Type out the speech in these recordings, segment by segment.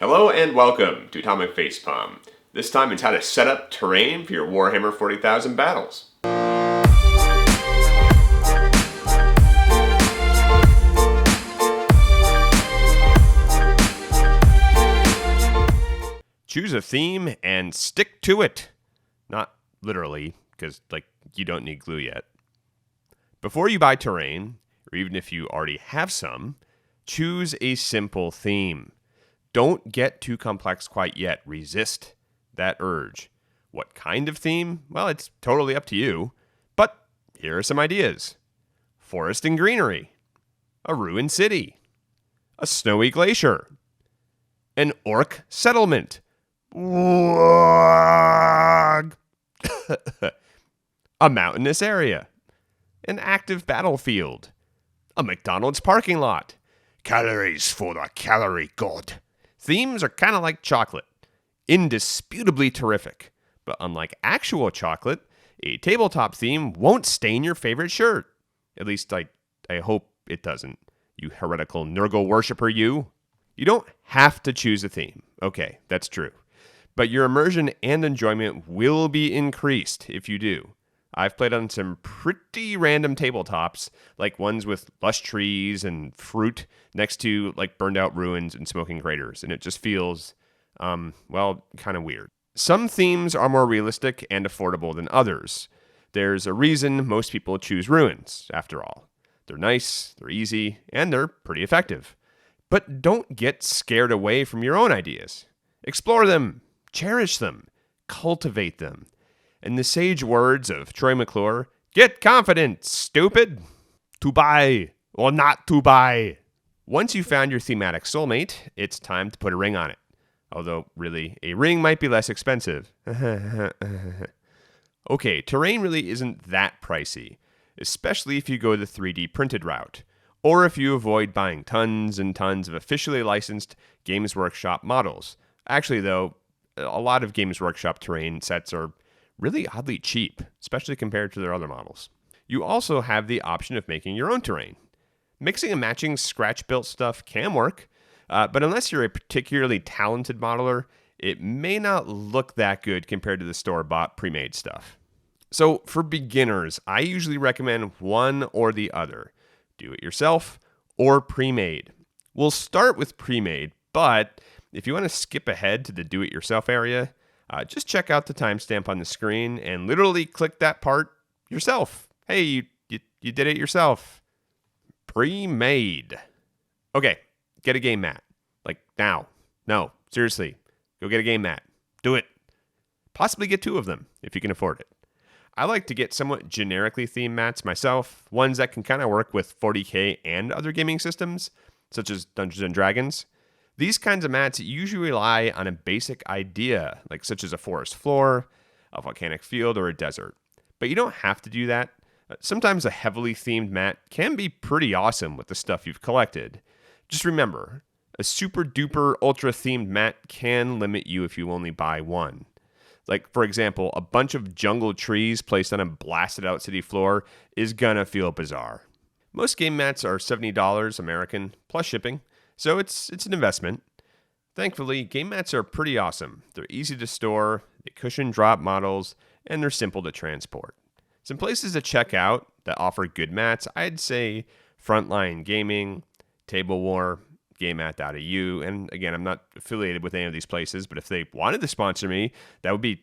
Hello and welcome to Atomic Facepalm. This time it's how to set up terrain for your Warhammer 40,000 battles. Choose a theme and stick to it. Not literally, because you don't need glue yet. Before you buy terrain, or even if you already have some, choose a simple theme. Don't get too complex quite yet. Resist that urge. What kind of theme? Well, it's totally up to you. But here are some ideas. Forest and greenery. A ruined city. A snowy glacier. An orc settlement. A mountainous area. An active battlefield. A McDonald's parking lot. Calories for the calorie god. Themes are kind of like chocolate. Indisputably terrific. But unlike actual chocolate, a tabletop theme won't stain your favorite shirt. At least I hope it doesn't. You heretical Nurgle worshiper, you. You don't have to choose a theme. Okay, that's true. But your immersion and enjoyment will be increased if you do. I've played on some pretty random tabletops, like ones with lush trees and fruit next to burned out ruins and smoking craters, and it just feels, kind of weird. Some themes are more realistic and affordable than others. There's a reason most people choose ruins, after all. They're nice, they're easy, and they're pretty effective. But don't get scared away from your own ideas. Explore them, cherish them, cultivate them. In the sage words of Troy McClure, get confident, stupid. To buy or not to buy. Once you've found your thematic soulmate, it's time to put a ring on it. Although, really, a ring might be less expensive. Okay, terrain really isn't that pricey, especially if you go the 3D printed route, or if you avoid buying tons and tons of officially licensed Games Workshop models. Actually, though, a lot of Games Workshop terrain sets are really oddly cheap, especially compared to their other models. You also have the option of making your own terrain. Mixing and matching scratch-built stuff can work, but unless you're a particularly talented modeler, it may not look that good compared to the store-bought pre-made stuff. So for beginners, I usually recommend one or the other. Do it yourself or pre-made. We'll start with pre-made, but if you want to skip ahead to the do-it-yourself area, just check out the timestamp on the screen and literally click that part yourself. Hey, you did it yourself. Pre-made. Okay, get a game mat. Now. No, seriously. Go get a game mat. Do it. Possibly get 2 of them if you can afford it. I like to get somewhat generically themed mats myself, ones that can kind of work with 40K and other gaming systems, such as Dungeons & Dragons. These kinds of mats usually rely on a basic idea, such as a forest floor, a volcanic field, or a desert. But you don't have to do that. Sometimes a heavily themed mat can be pretty awesome with the stuff you've collected. Just remember, a super duper ultra themed mat can limit you if you only buy one. For example, a bunch of jungle trees placed on a blasted out city floor is gonna feel bizarre. Most game mats are $70 American plus shipping. So it's an investment. Thankfully, game mats are pretty awesome. They're easy to store, they cushion drop models, and they're simple to transport. Some places to check out that offer good mats, I'd say Frontline Gaming, Table War, GameMat.eu, and again, I'm not affiliated with any of these places, but if they wanted to sponsor me, that'd be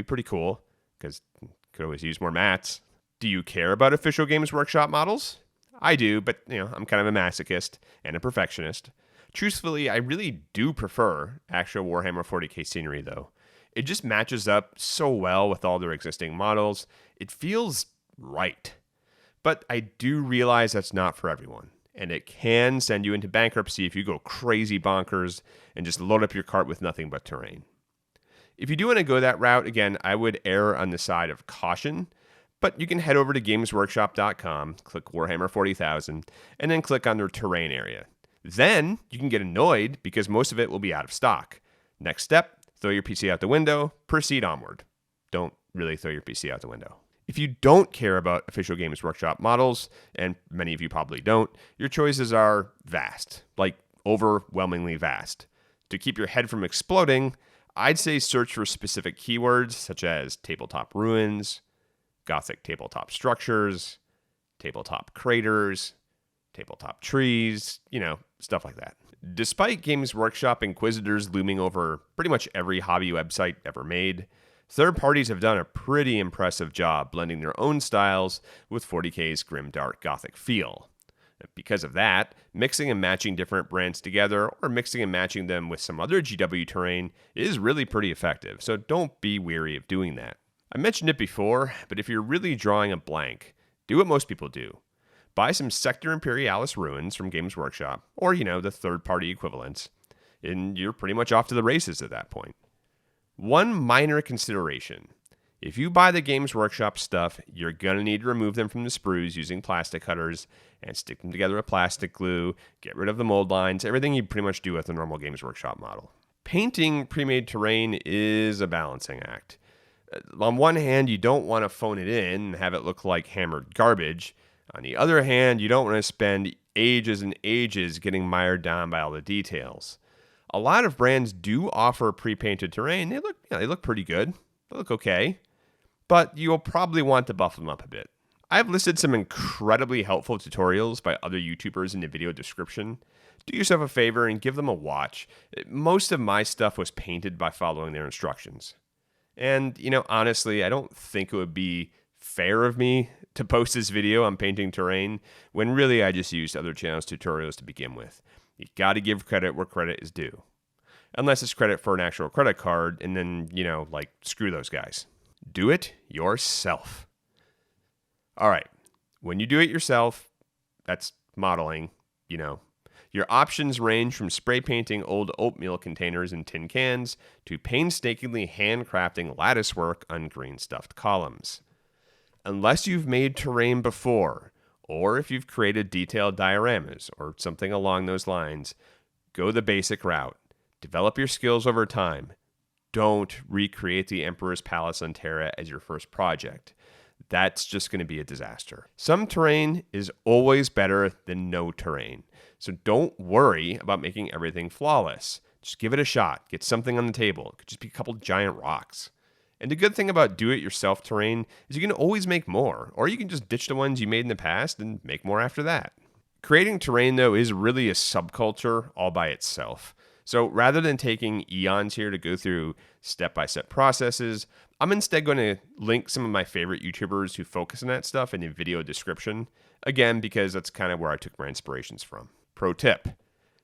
pretty cool, because I could always use more mats. Do you care about official Games Workshop models? I do, but I'm kind of a masochist and a perfectionist. Truthfully, I really do prefer actual Warhammer 40k scenery, though. It just matches up so well with all their existing models. It feels right. But I do realize that's not for everyone, and it can send you into bankruptcy if you go crazy bonkers and just load up your cart with nothing but terrain. If you do want to go that route, again, I would err on the side of caution. But you can head over to gamesworkshop.com, click Warhammer 40,000, and then click on their terrain area. Then you can get annoyed because most of it will be out of stock. Next step, throw your PC out the window, proceed onward. Don't really throw your PC out the window. If you don't care about official Games Workshop models, and many of you probably don't, your choices are vast, overwhelmingly vast. To keep your head from exploding, I'd say search for specific keywords such as tabletop ruins, Gothic tabletop structures, tabletop craters, tabletop trees, stuff like that. Despite Games Workshop inquisitors looming over pretty much every hobby website ever made, third parties have done a pretty impressive job blending their own styles with 40K's grimdark Gothic feel. Because of that, mixing and matching different brands together or mixing and matching them with some other GW terrain is really pretty effective, so don't be weary of doing that. I mentioned it before, but if you're really drawing a blank, do what most people do. Buy some Sector Imperialis ruins from Games Workshop, or, the third-party equivalents, and you're pretty much off to the races at that point. One minor consideration. If you buy the Games Workshop stuff, you're going to need to remove them from the sprues using plastic cutters and stick them together with plastic glue, get rid of the mold lines, everything you pretty much do with a normal Games Workshop model. Painting pre-made terrain is a balancing act. On one hand, you don't want to phone it in and have it look like hammered garbage. On the other hand, you don't want to spend ages and ages getting mired down by all the details. A lot of brands do offer pre-painted terrain. They look pretty good. They look okay. But you'll probably want to buff them up a bit. I've listed some incredibly helpful tutorials by other YouTubers in the video description. Do yourself a favor and give them a watch. Most of my stuff was painted by following their instructions. And, honestly, I don't think it would be fair of me to post this video on painting terrain when really I just used other channels' tutorials to begin with. You gotta give credit where credit is due. Unless it's credit for an actual credit card, and then, screw those guys. Do it yourself. All right. When you do it yourself, that's modeling, Your options range from spray painting old oatmeal containers and tin cans to painstakingly handcrafting lattice work on green stuffed columns. Unless you've made terrain before, or if you've created detailed dioramas or something along those lines, go the basic route. Develop your skills over time. Don't recreate the Emperor's Palace on Terra as your first project. That's just going to be a disaster. Some terrain is always better than no terrain. So don't worry about making everything flawless. Just give it a shot. Get something on the table. It could just be a couple giant rocks. And the good thing about do-it-yourself terrain is you can always make more, or you can just ditch the ones you made in the past and make more after that. Creating terrain, though, is really a subculture all by itself. So rather than taking eons here to go through step-by-step processes, I'm instead going to link some of my favorite YouTubers who focus on that stuff in the video description, again, because that's kind of where I took my inspirations from. Pro tip.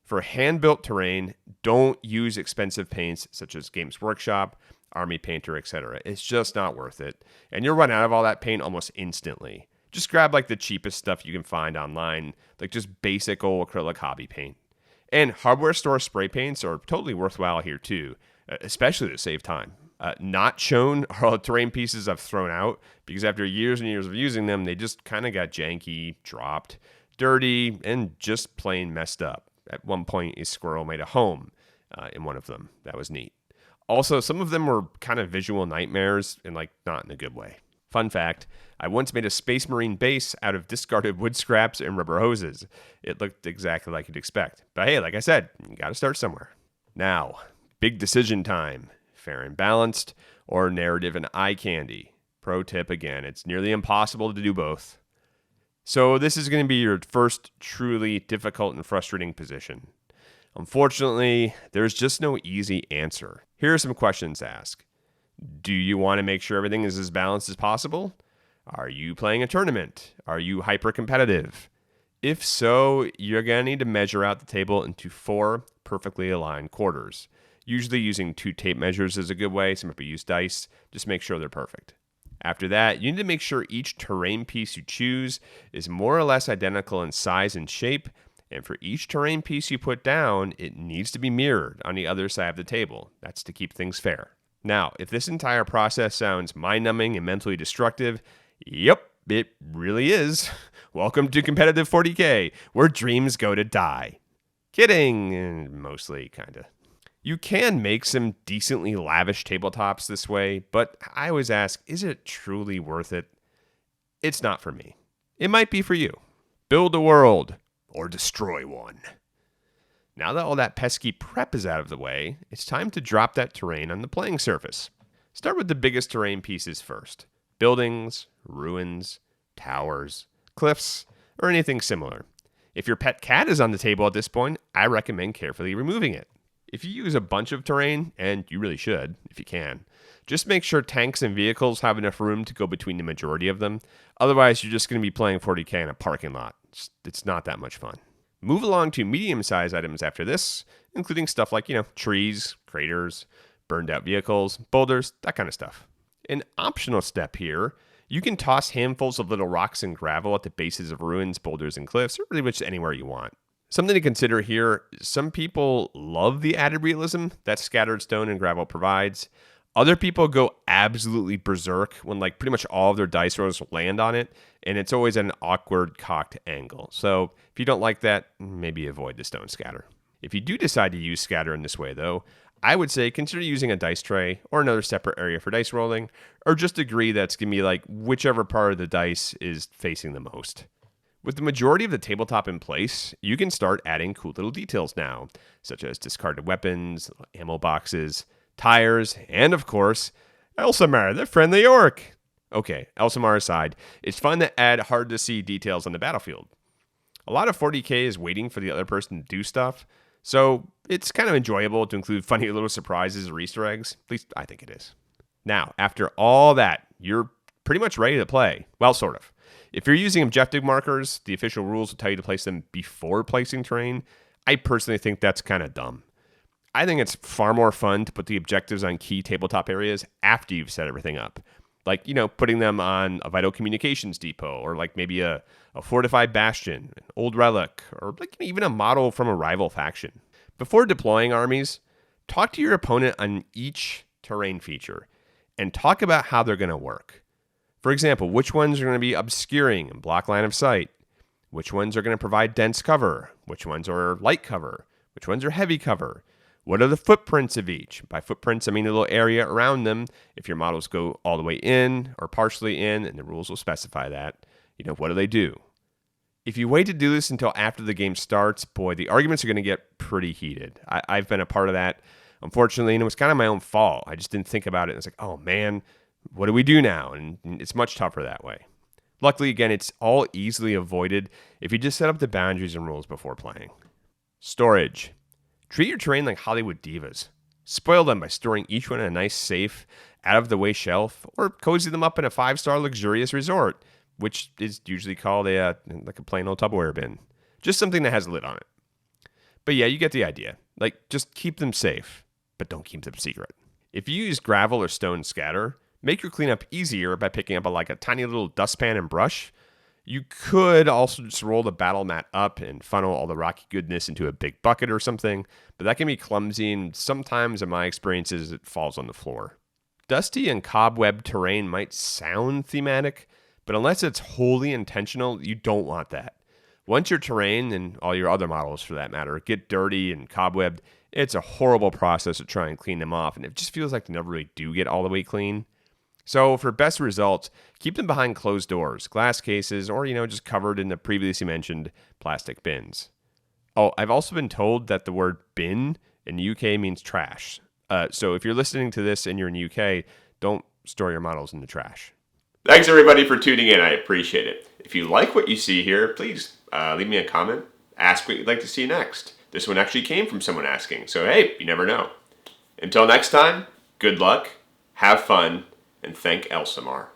For hand-built terrain, don't use expensive paints such as Games Workshop, Army Painter, etc. It's just not worth it. And you'll run out of all that paint almost instantly. Just grab the cheapest stuff you can find online, just basic old acrylic hobby paint. And hardware store spray paints are totally worthwhile here too, especially to save time. Not shown are all the terrain pieces I've thrown out because after years and years of using them, they just kind of got janky, dropped, dirty, and just plain messed up. At one point, a squirrel made a home in one of them. That was neat. Also, some of them were kind of visual nightmares and not in a good way. Fun fact, I once made a Space Marine base out of discarded wood scraps and rubber hoses. It looked exactly like you'd expect. But hey, like I said, you gotta start somewhere. Now, big decision time. Fair and balanced, or narrative and eye candy. Pro tip again, it's nearly impossible to do both. So this is going to be your first truly difficult and frustrating position. Unfortunately, there's just no easy answer. Here are some questions to ask. Do you want to make sure everything is as balanced as possible? Are you playing a tournament? Are you hyper-competitive? If so, you're going to need to measure out the table into 4 perfectly aligned quarters. Usually using 2 tape measures is a good way. Some people use dice. Just make sure they're perfect. After that, you need to make sure each terrain piece you choose is more or less identical in size and shape. And for each terrain piece you put down, it needs to be mirrored on the other side of the table. That's to keep things fair. Now, if this entire process sounds mind-numbing and mentally destructive, yep, it really is. Welcome to Competitive 40K, where dreams go to die. Kidding, mostly, kinda. You can make some decently lavish tabletops this way, but I always ask, is it truly worth it? It's not for me. It might be for you. Build a world, or destroy one. Now that all that pesky prep is out of the way, it's time to drop that terrain on the playing surface. Start with the biggest terrain pieces first. Buildings, ruins, towers, cliffs, or anything similar. If your pet cat is on the table at this point, I recommend carefully removing it. If you use a bunch of terrain, and you really should, if you can, just make sure tanks and vehicles have enough room to go between the majority of them. Otherwise, you're just going to be playing 40k in a parking lot. It's not that much fun. Move along to medium-sized items after this, including stuff like, trees, craters, burned out vehicles, boulders, that kind of stuff. An optional step here, you can toss handfuls of little rocks and gravel at the bases of ruins, boulders, and cliffs, or really much anywhere you want. Something to consider here, some people love the added realism that scattered stone and gravel provides. Other people go absolutely berserk when pretty much all of their dice rolls land on it, and it's always at an awkward cocked angle. So if you don't like that, maybe avoid the stone scatter. If you do decide to use scatter in this way though, I would say consider using a dice tray or another separate area for dice rolling, or just agree that's going to be whichever part of the dice is facing the most. With the majority of the tabletop in place, you can start adding cool little details now, such as discarded weapons, ammo boxes, tires, and of course, Elsamar, the friendly orc. Okay, Elsamar aside, it's fun to add hard-to-see details on the battlefield. A lot of 40k is waiting for the other person to do stuff, so it's kind of enjoyable to include funny little surprises or Easter eggs. At least I think it is. Now, after all that, you're pretty much ready to play. Well, sort of. If you're using objective markers, the official rules will tell you to place them before placing terrain. I personally think that's kind of dumb. I think it's far more fun to put the objectives on key tabletop areas after you've set everything up. Putting them on a vital communications depot, or maybe a fortified bastion, an old relic, or even a model from a rival faction. Before deploying armies, talk to your opponent on each terrain feature and talk about how they're going to work. For example, which ones are going to be obscuring and block line of sight? Which ones are going to provide dense cover? Which ones are light cover? Which ones are heavy cover? What are the footprints of each? By footprints, I mean a little area around them. If your models go all the way in or partially in, and the rules will specify that, what do they do? If you wait to do this until after the game starts, boy, the arguments are going to get pretty heated. I've been a part of that, unfortunately, and it was kind of my own fault. I just didn't think about it. It's oh man, what do we do now? And it's much tougher that way. Luckily, again, it's all easily avoided if you just set up the boundaries and rules before playing. Storage. Treat your terrain like Hollywood divas. Spoil them by storing each one in a nice, safe, out-of-the-way shelf, or cozy them up in a 5-star luxurious resort, which is usually called a plain old Tupperware bin. Just something that has a lid on it. But yeah, you get the idea. Just keep them safe, but don't keep them secret. If you use gravel or stone scatter, make your cleanup easier by picking up a tiny little dustpan and brush. You could also just roll the battle mat up and funnel all the rocky goodness into a big bucket or something, but that can be clumsy, and sometimes in my experiences it falls on the floor. Dusty and cobweb terrain might sound thematic, but unless it's wholly intentional, you don't want that. Once your terrain, and all your other models for that matter, get dirty and cobwebbed, it's a horrible process to try and clean them off, and it just feels like they never really do get all the way clean. So for best results, keep them behind closed doors, glass cases, or, just covered in the previously mentioned plastic bins. Oh, I've also been told that the word bin in the UK means trash. So if you're listening to this and you're in the UK, don't store your models in the trash. Thanks everybody for tuning in. I appreciate it. If you like what you see here, please leave me a comment. Ask what you'd like to see next. This one actually came from someone asking, so hey, you never know. Until next time, good luck, have fun, and thank Elsamar.